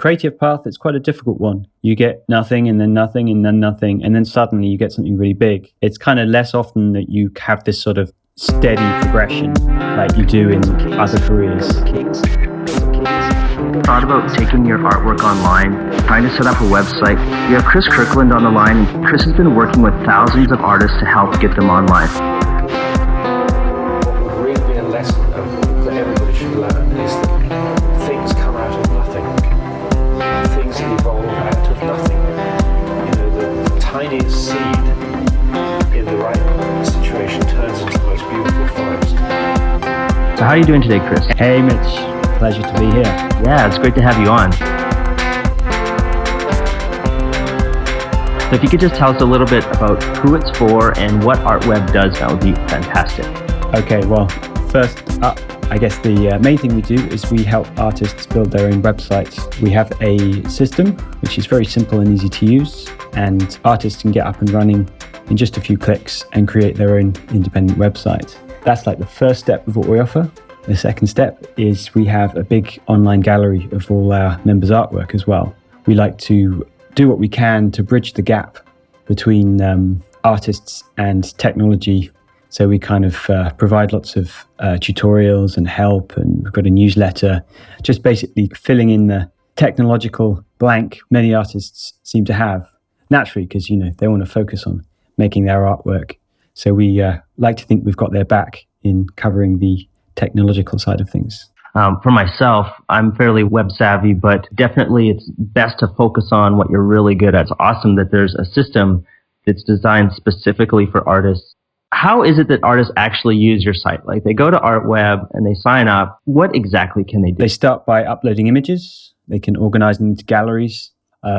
creative path, it's quite a difficult one. You get nothing and then nothing and then nothing, and then suddenly you get something really big. It's kind of less often that you have this sort of steady progression like you do in other careers. Thought about taking your artwork online, trying to set up a website. We have Chris Kirkland on the line, and Chris has been working with thousands of artists to help get them online. What would really be a lesson that everybody should learn is that things come out of nothing. Things evolve out of nothing. You know, the tiniest seed in the right situation turns into the most beautiful forest. So how are you doing today, Chris? Hey, Mitch. Pleasure to be here. Yeah, it's great to have you on. So if you could just tell us a little bit about who it's for and what ArtWeb does, that would be fantastic. Okay, well, first up, I guess the main thing we do is we help artists build their own websites. We have a system which is very simple and easy to use, and artists can get up and running in just a few clicks and create their own independent website. That's like the first step of what we offer. The second step is we have a big online gallery of all our members' artwork as well. We like to do what we can to bridge the gap between artists and technology. So we kind of provide lots of tutorials and help, and we've got a newsletter, just basically filling in the technological blank many artists seem to have, naturally, because, you know, they want to focus on making their artwork. So we like to think we've got their back in covering the technological side of things. For myself, I'm fairly web savvy, but definitely it's best to focus on what you're really good at. It's awesome that there's a system that's designed specifically for artists. How is it that artists actually use your site? Like, they go to ArtWeb and they sign up. What exactly can they do? They start by uploading images. They can organize them into galleries.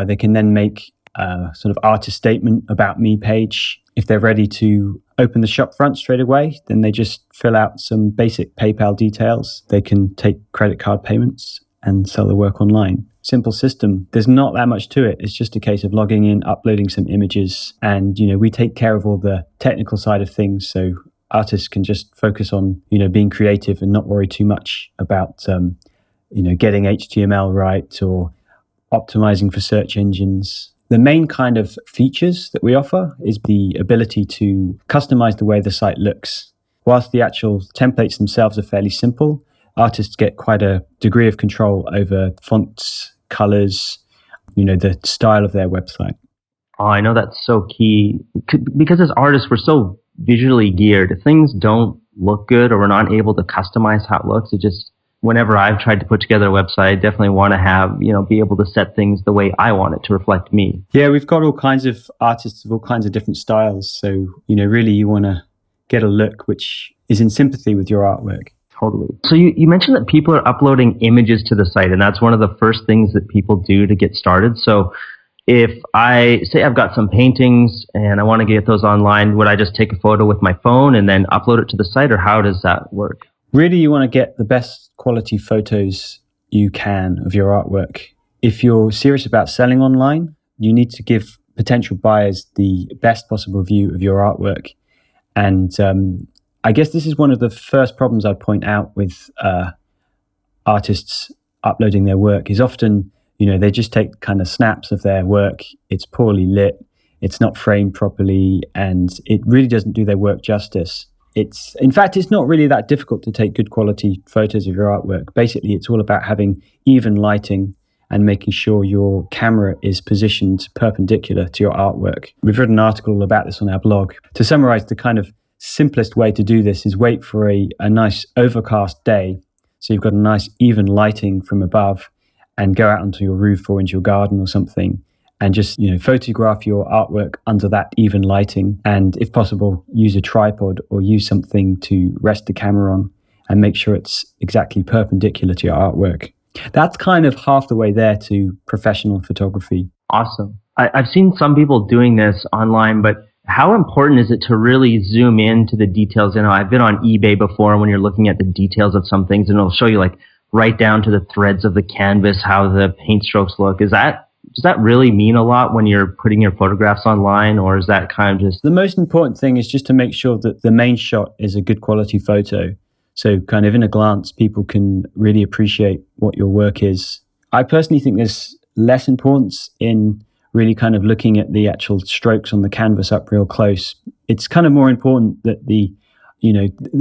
They can then make a sort of artist statement about me page. If they're ready to open the shop front straight away, then they just fill out some basic PayPal details. They can take credit card payments and sell the work online. Simple system. There's not that much to it. It's just a case of logging in, uploading some images, and, you know, we take care of all the technical side of things, so artists can just focus on, you know, being creative and not worry too much about, you know, getting HTML right or optimizing for search engines. The main kind of features that we offer is the ability to customize the way the site looks. Whilst the actual templates themselves are fairly simple, artists get quite a degree of control over fonts, colors, you know, the style of their website. Oh, I know that's so key. Because as artists, we're so visually geared. If things don't look good or we're not able to customize how it looks, it just... Whenever I've tried to put together a website, I definitely want to have, you know, be able to set things the way I want it to reflect me. Yeah, we've got all kinds of artists of all kinds of different styles. So, you know, really you want to get a look which is in sympathy with your artwork. Totally. So you mentioned that people are uploading images to the site, and that's one of the first things that people do to get started. So if I say I've got some paintings and I want to get those online, would I just take a photo with my phone and then upload it to the site, or how does that work? Really, you want to get the best quality photos you can of your artwork. If you're serious about selling online, you need to give potential buyers the best possible view of your artwork. And I guess this is one of the first problems I'd point out with artists uploading their work is often, you know, they just take kind of snaps of their work. It's poorly lit, it's not framed properly, and it really doesn't do their work justice. In fact, it's not really that difficult to take good quality photos of your artwork. Basically, it's all about having even lighting and making sure your camera is positioned perpendicular to your artwork. We've written an article about this on our blog. To summarize, the kind of simplest way to do this is wait for a nice overcast day, so you've got a nice even lighting from above, and go out onto your roof or into your garden or something, and just, you know, photograph your artwork under that even lighting. And if possible, use a tripod or use something to rest the camera on and make sure it's exactly perpendicular to your artwork. That's kind of half the way there to professional photography. Awesome. I've seen some people doing this online, but how important is it to really zoom into the details? You know, I've been on eBay before, when you're looking at the details of some things, and it'll show you like right down to the threads of the canvas, how the paint strokes look. Does that really mean a lot when you're putting your photographs online, or is that kind of just... The most important thing is just to make sure that the main shot is a good quality photo. So kind of in a glance, people can really appreciate what your work is. I personally think there's less importance in really kind of looking at the actual strokes on the canvas up real close. It's kind of more important that the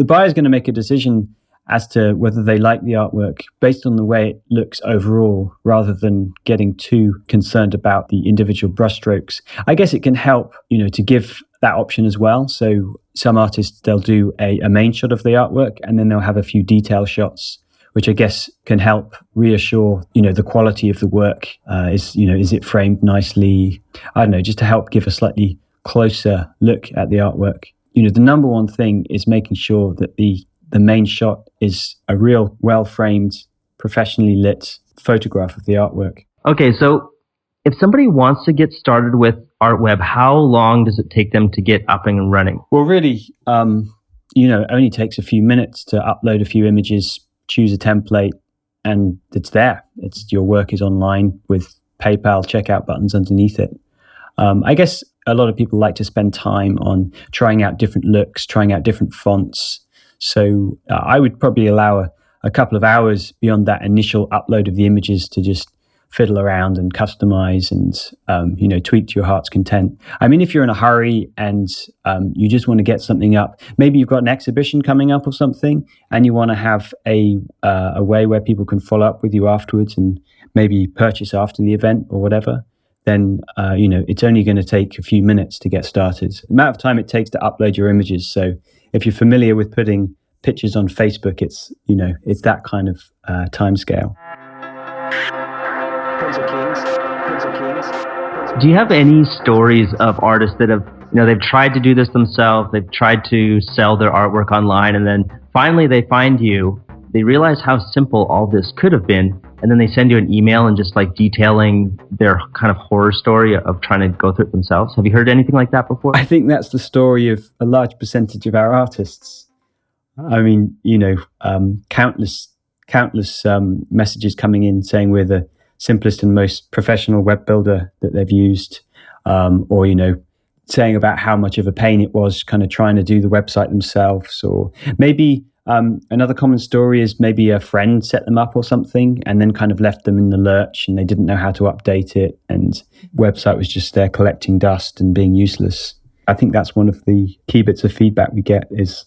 buyer is going to make a decision as to whether they like the artwork based on the way it looks overall, rather than getting too concerned about the individual brushstrokes. I guess it can help, to give that option as well. So some artists, they'll do a main shot of the artwork, and then they'll have a few detail shots, which I guess can help reassure, the quality of the work. Is it framed nicely? I don't know, just to help give a slightly closer look at the artwork. The number one thing is making sure that the main shot is a real well-framed, professionally lit photograph of the artwork. Okay, so if somebody wants to get started with ArtWeb, how long does it take them to get up and running? Well, really, it only takes a few minutes to upload a few images, choose a template, and it's there. Your work is online with PayPal checkout buttons underneath it. I guess a lot of people like to spend time on trying out different looks, trying out different fonts. So I would probably allow a couple of hours beyond that initial upload of the images to just fiddle around and customize and, tweak to your heart's content. I mean, if you're in a hurry and you just want to get something up, maybe you've got an exhibition coming up or something, and you want to have a way where people can follow up with you afterwards and maybe purchase after the event or whatever, then, it's only going to take a few minutes to get started. The amount of time it takes to upload your images. So if you're familiar with putting pictures on Facebook, it's that kind of time scale. Do you have any stories of artists that have, they've tried to do this themselves, they've tried to sell their artwork online, and then finally they find you, they realize how simple all this could have been, and then they send you an email and just like detailing their kind of horror story of trying to go through it themselves? Have you heard anything like that before? I think that's the story of a large percentage of our artists. I mean, countless messages coming in saying we're the simplest and most professional web builder that they've used, or saying about how much of a pain it was kind of trying to do the website themselves. Or maybe another common story is maybe a friend set them up or something and then kind of left them in the lurch and they didn't know how to update it, and website was just there collecting dust and being useless. I think that's one of the key bits of feedback we get is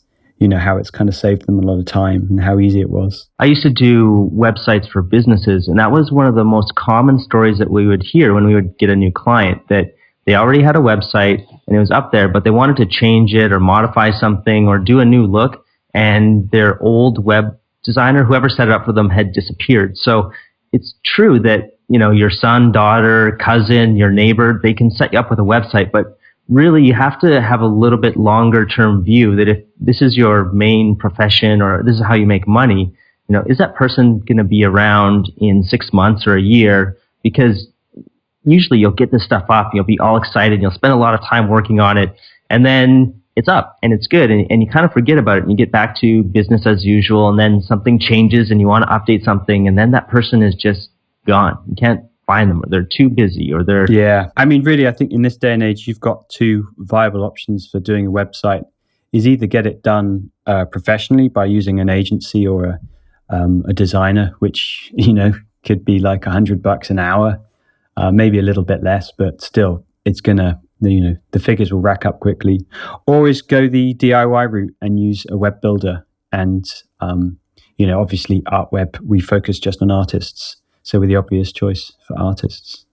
how it's kind of saved them a lot of time and how easy it was. I used to do websites for businesses, and that was one of the most common stories that we would hear when we would get a new client, that they already had a website and it was up there, but they wanted to change it or modify something or do a new look, and their old web designer, whoever set it up for them, had disappeared. So it's true that, your son, daughter, cousin, your neighbor, they can set you up with a website, but really, you have to have a little bit longer term view that if this is your main profession or this is how you make money, is that person going to be around in 6 months or a year? Because usually you'll get this stuff up, you'll be all excited, you'll spend a lot of time working on it, and then it's up and it's good, and you kind of forget about it and you get back to business as usual, and then something changes and you want to update something, and then that person is just gone. You can't find them, or they're too busy, or they're... Yeah. I mean, really, I think in this day and age, you've got two viable options for doing a website. Is either get it done professionally by using an agency or a designer, which, could be like $100 an hour, maybe a little bit less, but still, it's going to, the figures will rack up quickly. Or is go the DIY route and use a web builder. And, obviously, ArtWeb, we focus just on artists. So we're the obvious choice for artists.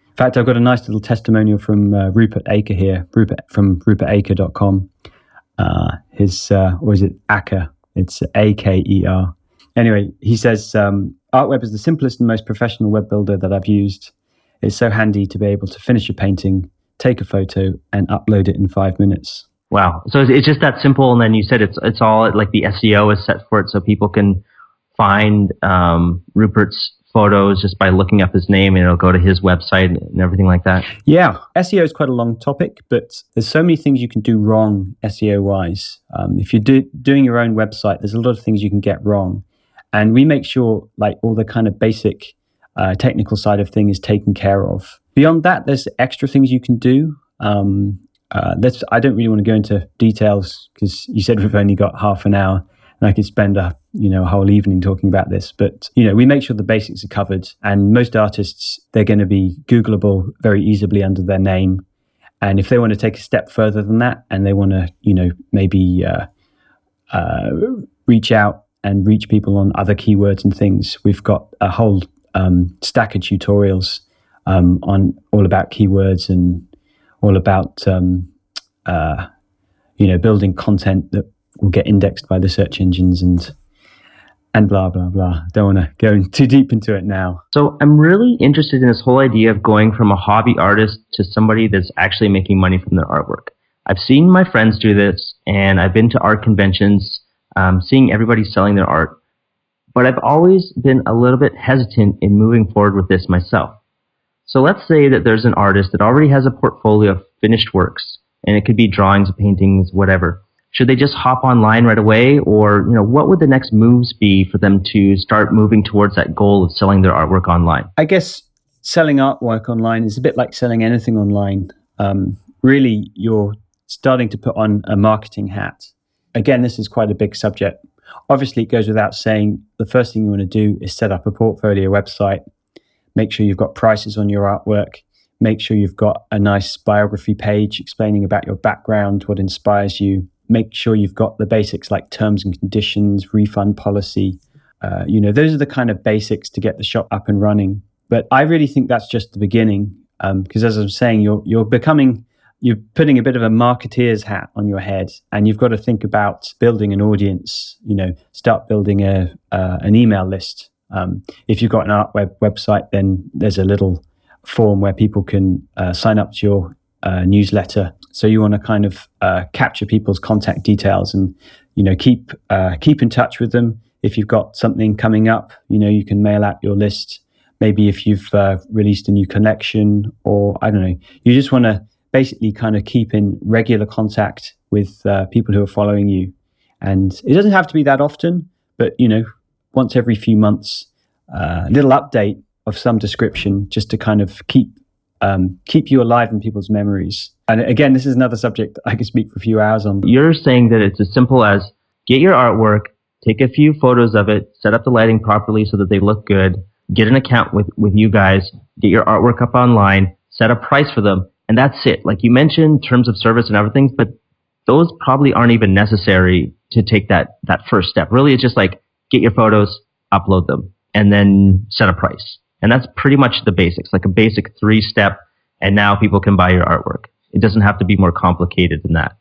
In fact, I've got a nice little testimonial from Rupert Aker here, from rupertaker.com. Or is it Aker? It's Aker. Anyway, he says, ArtWeb is the simplest and most professional web builder that I've used. It's so handy to be able to finish a painting, take a photo, and upload it in 5 minutes. Wow. So it's just that simple. And then you said it's all like the SEO is set for it so people can find Rupert's photos just by looking up his name, and it'll go to his website and everything like that. Yeah, SEO is quite a long topic, but there's so many things you can do wrong SEO wise. If you're doing your own website, there's a lot of things you can get wrong, and we make sure like all the kind of basic technical side of thing is taken care of. Beyond that, there's extra things you can do. I don't really want to go into details because you said we've only got half an hour. And I could spend a whole evening talking about this, but we make sure the basics are covered. And most artists, they're going to be Googleable very easily under their name. And if they want to take a step further than that, and they want to maybe reach out and reach people on other keywords and things, we've got a whole stack of tutorials on all about keywords and all about building content that will get indexed by the search engines and blah blah blah. Don't want to go too deep into it now. So I'm really interested in this whole idea of going from a hobby artist to somebody that's actually making money from their artwork. I've seen my friends do this, and I've been to art conventions, seeing everybody selling their art. But I've always been a little bit hesitant in moving forward with this myself. So let's say that there's an artist that already has a portfolio of finished works, and it could be drawings, paintings, whatever. Should they just hop online right away, or what would the next moves be for them to start moving towards that goal of selling their artwork online? I guess selling artwork online is a bit like selling anything online. Really, you're starting to put on a marketing hat. Again, this is quite a big subject. Obviously, it goes without saying, the first thing you want to do is set up a portfolio website. Make sure you've got prices on your artwork. Make sure you've got a nice biography page explaining about your background, what inspires you. Make sure you've got the basics like terms and conditions, refund policy. Those are the kind of basics to get the shop up and running. But I really think that's just the beginning, because as I'm saying, you're putting a bit of a marketeer's hat on your head, and you've got to think about building an audience. Start building an email list. If you've got an art website, then there's a little form where people can sign up to your newsletter. So you want to kind of capture people's contact details and keep in touch with them. If you've got something coming up, you can mail out your list. Maybe if you've released a new collection, or I don't know, you just want to basically kind of keep in regular contact with people who are following you. And it doesn't have to be that often, but once every few months, a little update of some description, just to kind of keep you alive in people's memories. And again, this is another subject I could speak for a few hours on. You're saying that it's as simple as get your artwork, take a few photos of it, set up the lighting properly so that they look good, get an account with you guys, get your artwork up online, set a price for them, and that's it. Like you mentioned, terms of service and everything, but those probably aren't even necessary to take that first step. Really, it's just like get your photos, upload them, and then set a price. And that's pretty much the basics, like a basic 3-step, and now people can buy your artwork. It doesn't have to be more complicated than that.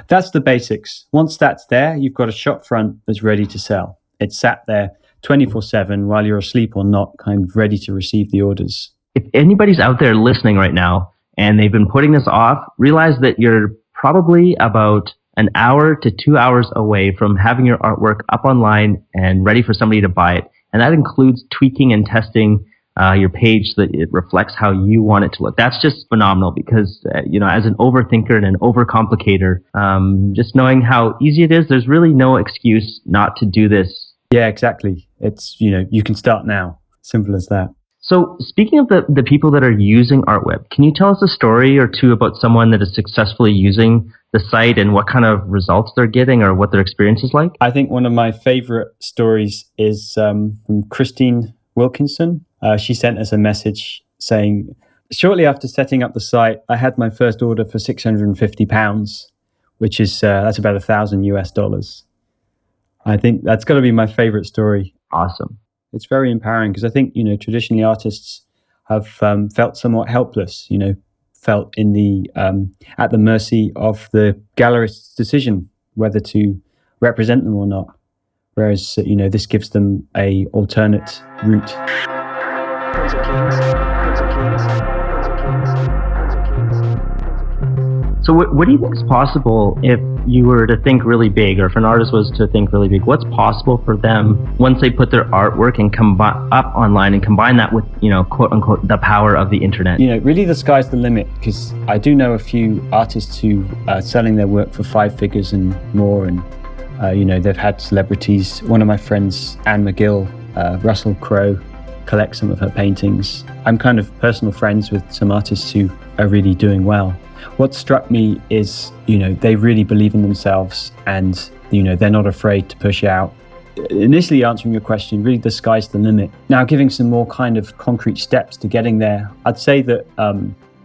That's the basics. Once that's there, you've got a shop front that's ready to sell. It's sat there 24/7 while you're asleep or not, kind of ready to receive the orders. If anybody's out there listening right now and they've been putting this off, realize that you're probably about an hour to 2 hours away from having your artwork up online and ready for somebody to buy it. And that includes tweaking and testing your page so that it reflects how you want it to look. That's just phenomenal because, as an overthinker and an overcomplicator, just knowing how easy it is, there's really no excuse not to do this. Yeah, exactly. It's, you can start now. Simple as that. So speaking of the people that are using ArtWeb, can you tell us a story or two about someone that is successfully using the site and what kind of results they're getting or what their experience is like? I think one of my favorite stories is from Christine Wilkinson. She sent us a message saying, shortly after setting up the site, I had my first order for £650, which is that's about $1,000 US. I think that's got to be my favorite story. Awesome. It's very empowering because I think, traditionally artists have felt somewhat helpless, felt in the at the mercy of the gallerist's decision whether to represent them or not. Whereas, this gives them a alternate route. So what do you think is possible if you were to think really big, or if an artist was to think really big? What's possible for them once they put their artwork and up online and combine that with, quote unquote, the power of the internet? Really the sky's the limit, because I do know a few artists who are selling their work for 5 figures and more, and they've had celebrities. One of my friends, Anne McGill, Russell Crowe, collects some of her paintings. I'm kind of personal friends with some artists who are really doing well. What struck me is, they really believe in themselves, and, they're not afraid to push out. Initially answering your question, really the sky's the limit. Now, giving some more kind of concrete steps to getting there, I'd say that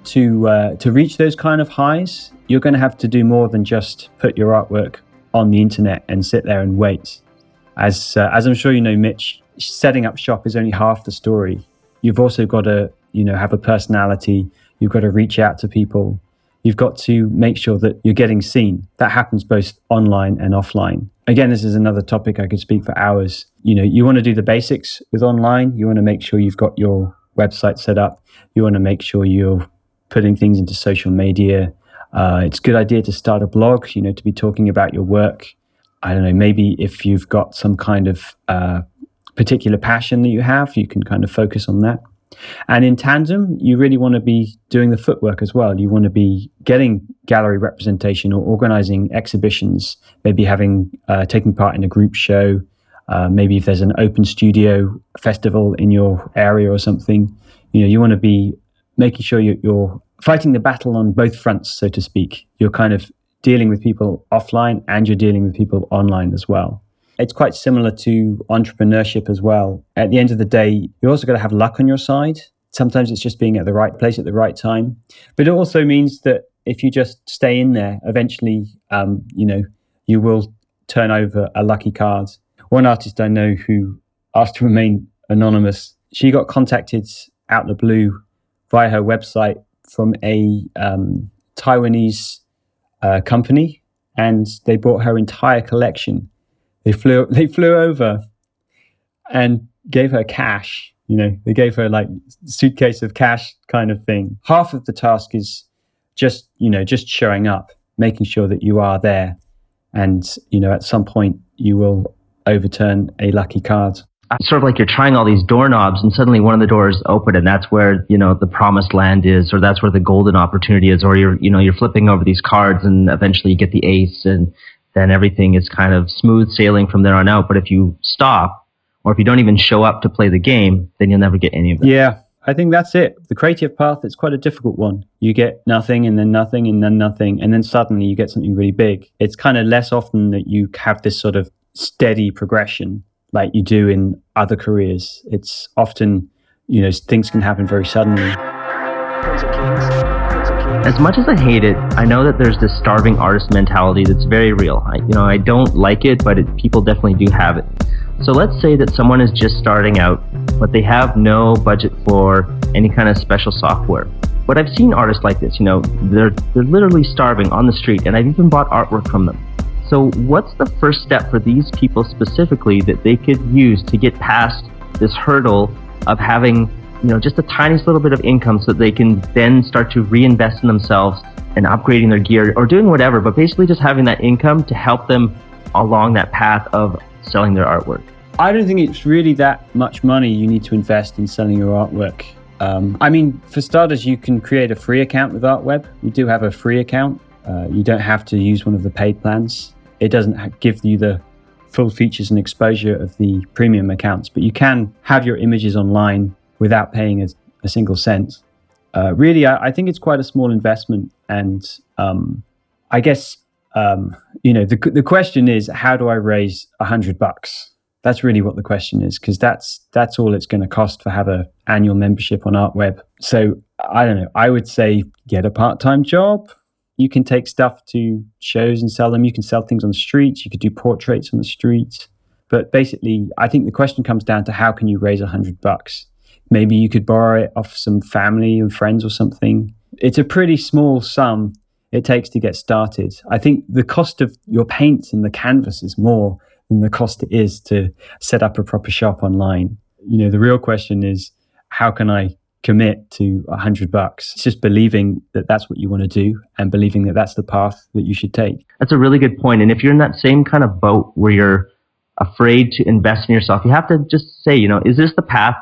to reach those kind of highs, you're going to have to do more than just put your artwork on the internet and sit there and wait. As I'm sure you know, Mitch, setting up shop is only half the story. You've also got to, have a personality. You've got to reach out to people. You've got to make sure that you're getting seen. That happens both online and offline. Again, this is another topic I could speak for hours. You want to do the basics with online. You want to make sure you've got your website set up. You want to make sure you're putting things into social media. It's a good idea to start a blog, to be talking about your work. I don't know, maybe if you've got some kind of particular passion that you have, you can kind of focus on that. And in tandem, you really want to be doing the footwork as well. You want to be getting gallery representation or organizing exhibitions, maybe taking part in a group show, maybe if there's an open studio festival in your area or something. You want to be making sure you're fighting the battle on both fronts, so to speak. You're kind of dealing with people offline and you're dealing with people online as well. It's quite similar to entrepreneurship as well. At the end of the day, you also got to have luck on your side. Sometimes it's just being at the right place at the right time. But it also means that if you just stay in there, eventually, you will turn over a lucky card. One artist I know who asked to remain anonymous, she got contacted out of the blue via her website from a Taiwanese company, and they bought her entire collection. They flew over and gave her cash. They gave her like a suitcase of cash kind of thing. Half of the task is just showing up, making sure that you are there, and at some point you will overturn a lucky card. Sort of like you're trying all these doorknobs and suddenly one of the doors open and that's where, the promised land is, or that's where the golden opportunity is, or you're flipping over these cards and eventually you get the ace and then everything is kind of smooth sailing from there on out. But if you stop or if you don't even show up to play the game, then you'll never get any of it. Yeah, I think that's it. The creative path is quite a difficult one. You get nothing and then nothing and then nothing, and then suddenly you get something really big. It's kind of less often that you have this sort of steady progression like you do in other careers. It's often, things can happen very suddenly. As much as I hate it, I know that there's this starving artist mentality that's very real. I don't like it, but people definitely do have it. So let's say that someone is just starting out, but they have no budget for any kind of special software. But I've seen artists like this, they're literally starving on the street, and I've even bought artwork from them. So what's the first step for these people specifically that they could use to get past this hurdle of having, just a tiniest little bit of income so that they can then start to reinvest in themselves and upgrading their gear or doing whatever, but basically just having that income to help them along that path of selling their artwork? I don't think it's really that much money you need to invest in selling your artwork. For starters, you can create a free account with ArtWeb. We do have a free account. You don't have to use one of the paid plans. It doesn't give you the full features and exposure of the premium accounts, but you can have your images online without paying a single cent. Really, I think it's quite a small investment. And I guess, the question is, how do I raise $100? That's really what the question is, because that's all it's going to cost to have an annual membership on ArtWeb. So I don't know. I would say get a part-time job. You can take stuff to shows and sell them. You can sell things on the streets. You could do portraits on the streets. But basically, I think the question comes down to how can you raise $100? Maybe you could borrow it off some family and friends or something. It's a pretty small sum it takes to get started. I think the cost of your paints and the canvas is more than the cost it is to set up a proper shop online. The real question is, how can I commit to $100? It's just believing that that's what you want to do and believing that that's the path that you should take. That's a really good point. And if you're in that same kind of boat where you're afraid to invest in yourself, you have to just say, is this the path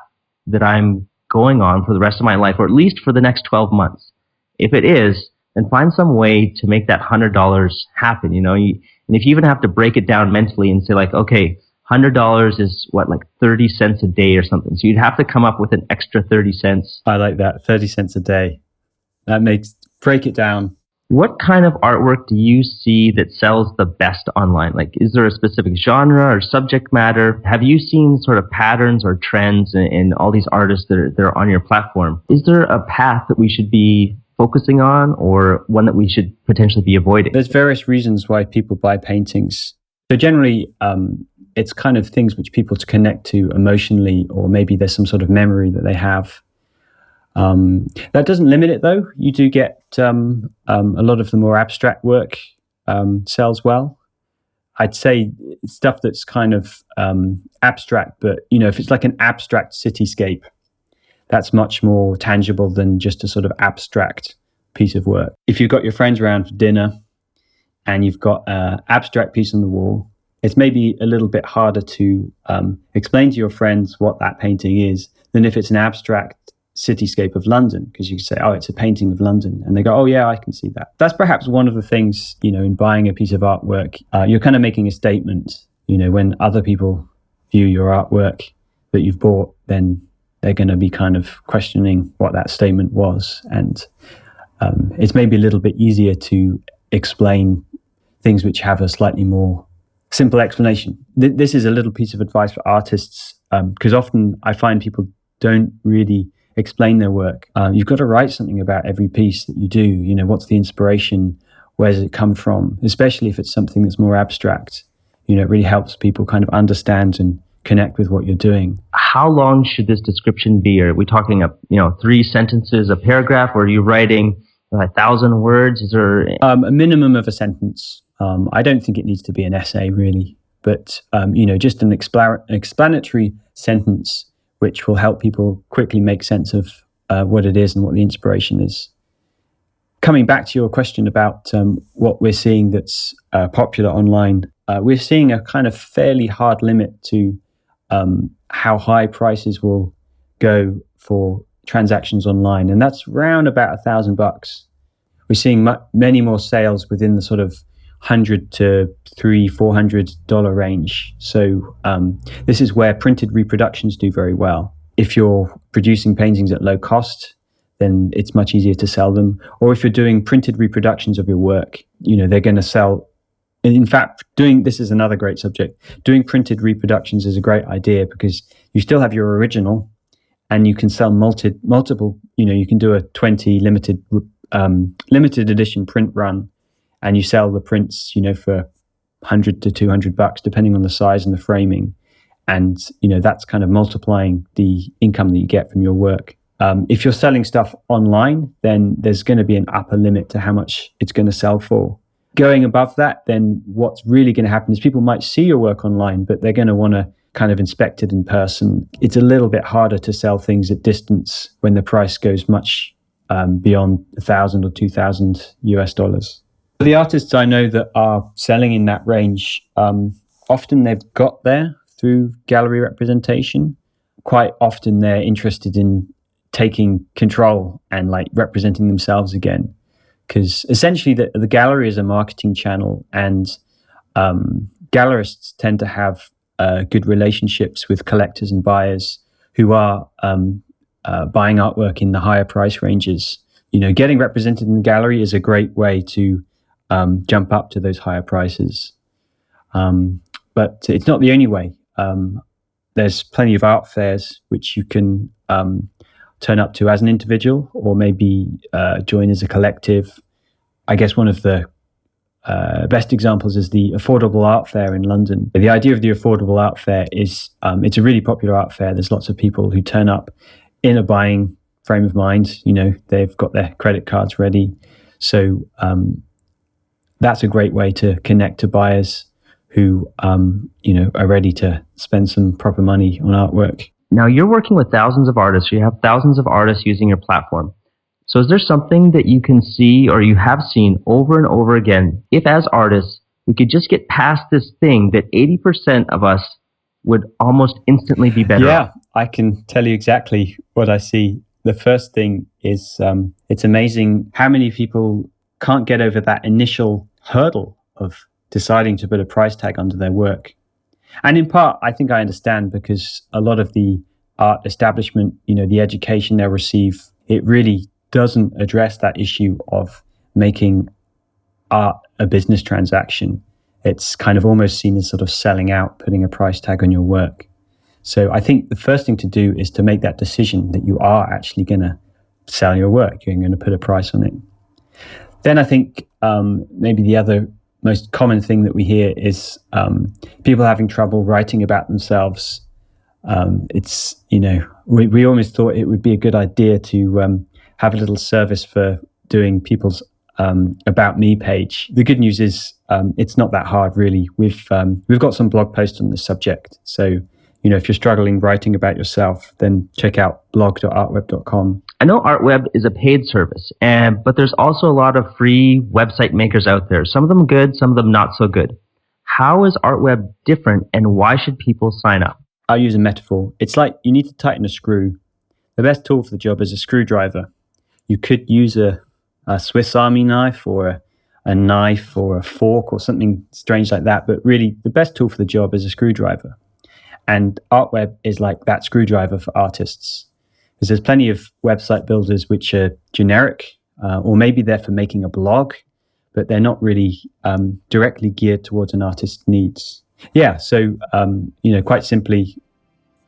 that I'm going on for the rest of my life, or at least for the next 12 months? If it is, then find some way to make that $100 happen. And if you even have to break it down mentally and say like, okay, $100 is like 30 cents a day or something. So you'd have to come up with an extra 30 cents. I like that. 30 cents a day. Break it down. What kind of artwork do you see that sells the best online? Like, is there a specific genre or subject matter? Have you seen sort of patterns or trends in all these artists that are on your platform? Is there a path that we should be focusing on, or one that we should potentially be avoiding? There's various reasons why people buy paintings. So generally, it's kind of things which people to connect to emotionally, or maybe there's some sort of memory that they have. That doesn't limit it, though. You do get a lot of the more abstract work sells well. I'd say stuff that's kind of abstract, but if it's like an abstract cityscape, that's much more tangible than just a sort of abstract piece of work. If you've got your friends around for dinner and you've got an abstract piece on the wall, it's maybe a little bit harder to explain to your friends what that painting is than if it's an abstract cityscape of London, because you say, oh, it's a painting of London, and they go, oh yeah, I can see that. That's perhaps one of the things, in buying a piece of artwork, you're kind of making a statement. When other people view your artwork that you've bought, then they're going to be kind of questioning what that statement was, and it's maybe a little bit easier to explain things which have a slightly more simple explanation. This is a little piece of advice for artists, because often I find people don't really explain their work. You've got to write something about every piece that you do. What's the inspiration? Where does it come from? Especially if it's something that's more abstract. It really helps people kind of understand and connect with what you're doing. How long should this description be? Are we talking 3 sentences, a paragraph, or are you writing 1,000 words? Is there a minimum of a sentence? I don't think it needs to be an essay, really, but just an explanatory sentence which will help people quickly make sense of what it is and what the inspiration is. Coming back to your question about what we're seeing that's popular online, we're seeing a kind of fairly hard limit to how high prices will go for transactions online, and that's around about $1,000. We're seeing many more sales within the sort of $100 to $300-$400 range. So this is where printed reproductions do very well. If you're producing paintings at low cost, then it's much easier to sell them. Or if you're doing printed reproductions of your work, they're going to sell. In fact, this is another great subject. Doing printed reproductions is a great idea because you still have your original, and you can sell multiple. You can do a 20 limited edition print run, and you sell the prints, for $100 to $200, depending on the size and the framing. And, that's kind of multiplying the income that you get from your work. If you're selling stuff online, then there's going to be an upper limit to how much it's going to sell for. Going above that, then what's really going to happen is people might see your work online, but they're going to want to kind of inspect it in person. It's a little bit harder to sell things at distance when the price goes much beyond $1,000 or $2,000. The artists I know that are selling in that range, often they've got there through gallery representation. Quite often they're interested in taking control and representing themselves again. Because essentially the gallery is a marketing channel, and gallerists tend to have good relationships with collectors and buyers who are buying artwork in the higher price ranges. Getting represented in the gallery is a great way to jump up to those higher prices. But it's not the only way. There's plenty of art fairs which you can turn up to as an individual, or maybe join as a collective. I guess one of the best examples is the Affordable Art Fair in London. The idea of the Affordable Art Fair is it's a really popular art fair. There's lots of people who turn up in a buying frame of mind. They've got their credit cards ready. So that's a great way to connect to buyers who are ready to spend some proper money on artwork. Now, you're working with thousands of artists. You have thousands of artists using your platform. So is there something that you can see, or you have seen over and over again, if as artists we could just get past this thing that 80% of us would almost instantly be better off? I can tell you exactly what I see. The first thing is it's amazing how many people can't get over that initial hurdle of deciding to put a price tag under their work. And in part, I think I understand, because a lot of the art establishment, the education they'll receive, it really doesn't address that issue of making art a business transaction. It's kind of almost seen as sort of selling out, putting a price tag on your work. So I think the first thing to do is to make that decision that you are actually going to sell your work. You're going to put a price on it. Then I think maybe the other most common thing that we hear is people having trouble writing about themselves. It's, we almost thought it would be a good idea to have a little service for doing people's About Me page. The good news is it's not that hard, really. We've got some blog posts on the subject. So, if you're struggling writing about yourself, then check out blog.artweb.com. I know ArtWeb is a paid service, but there's also a lot of free website makers out there. Some of them good, some of them not so good. How is ArtWeb different, and why should people sign up? I'll use a metaphor. It's like you need to tighten a screw. The best tool for the job is a screwdriver. You could use a Swiss Army knife or a knife or a fork or something strange like that, but really the best tool for the job is a screwdriver. And ArtWeb is like that screwdriver for artists. Because there's plenty of website builders which are generic, or maybe they're for making a blog, but they're not really directly geared towards an artist's needs. Yeah, so, quite simply,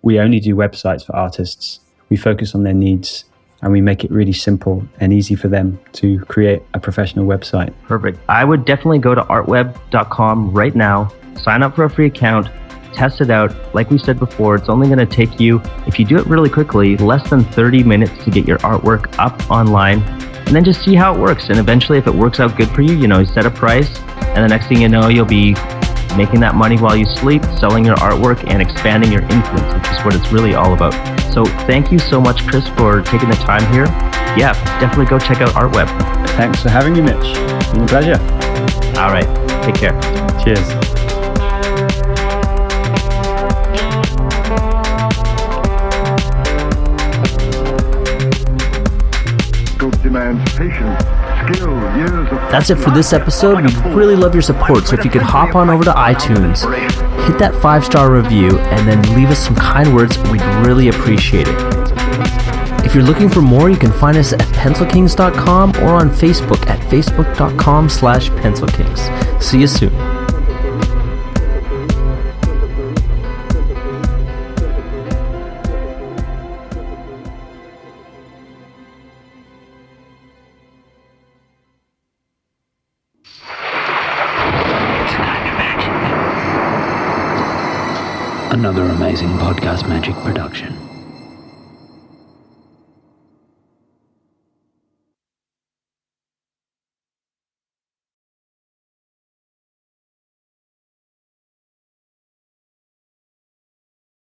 we only do websites for artists. We focus on their needs, and we make it really simple and easy for them to create a professional website. Perfect. I would definitely go to artweb.com right now, sign up for a free account, test it out. Like we said before, it's only going to take you, if you do it really quickly, less than 30 minutes to get your artwork up online, and then just see how it works. And eventually, if it works out good for you, you set a price, and the next thing you know, you'll be making that money while you sleep, selling your artwork, and expanding your influence, which is what it's really all about. So thank you so much, Chris, for taking the time here. Yeah, definitely go check out ArtWeb. Thanks for having me, Mitch. It's been a pleasure. All right, take care. Cheers. Demands patience, skill, years of... That's it for this episode. We'd really love your support, so if you could hop on over to iTunes, hit that 5-star review, and then leave us some kind words, we'd really appreciate it. If you're looking for more, you can find us at pencilkings.com or on Facebook at facebook.com/pencilkings. See you soon. Another amazing Podcast Magic production.